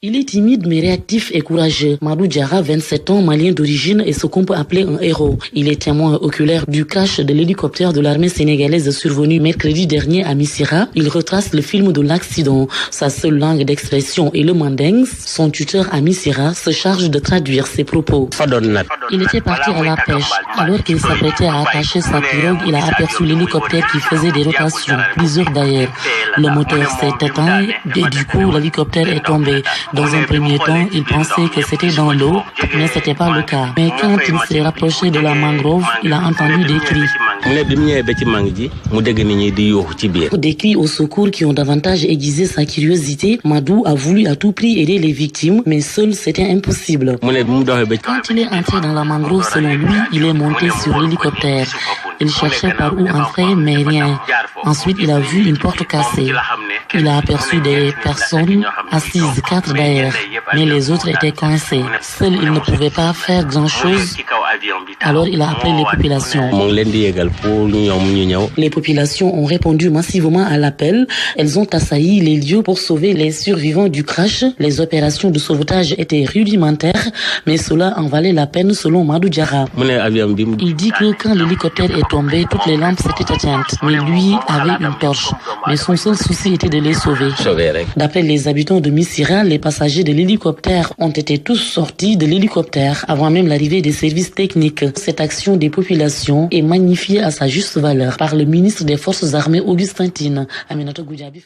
Il est timide mais réactif et courageux. Madou Diarra, 27 ans, malien d'origine, est ce qu'on peut appeler un héros. Il est témoin oculaire du crash de l'hélicoptère de l'armée sénégalaise survenu mercredi dernier à Missirah. Il retrace le film de l'accident. Sa seule langue d'expression est le mandingue. Son tuteur à Missirah se charge de traduire ses propos. Il était parti à la pêche. Alors qu'il s'apprêtait à attacher sa pirogue, il a aperçu l'hélicoptère qui faisait des rotations, plusieurs d'ailleurs. Le moteur s'est éteint et du coup l'hélicoptère est tombé. Dans un premier temps, il pensait que c'était dans l'eau, mais c'était pas le cas. Mais quand il s'est rapproché de la mangrove, il a entendu des cris. Des cris au secours qui ont davantage aiguisé sa curiosité. Madou a voulu à tout prix aider les victimes, mais seul c'était impossible. Quand il est entré dans la mangrove, selon lui, il est monté sur l'hélicoptère. Il cherchait par où entrer, mais rien. Ensuite, il a vu une porte cassée. Il a aperçu des personnes assises, 4 d'ailleurs, mais les autres étaient coincés. Seul, il ne pouvait pas faire grand-chose. Alors, il a appelé les populations. Les populations ont répondu massivement à l'appel. Elles ont assailli les lieux pour sauver les survivants du crash. Les opérations de sauvetage étaient rudimentaires, mais cela en valait la peine selon Madou Diarra. Il dit que quand l'hélicoptère est tombé, toutes les lampes s'étaient éteintes. Mais lui avait une torche. Mais son seul souci était de les sauver. D'après les habitants de Missirah, les passagers de l'hélicoptère ont été tous sortis de l'hélicoptère avant même l'arrivée des services techniques. Cette action des populations est magnifiée à sa juste valeur par le ministre des Forces armées Augustin Tine. Aminata Goudiaby.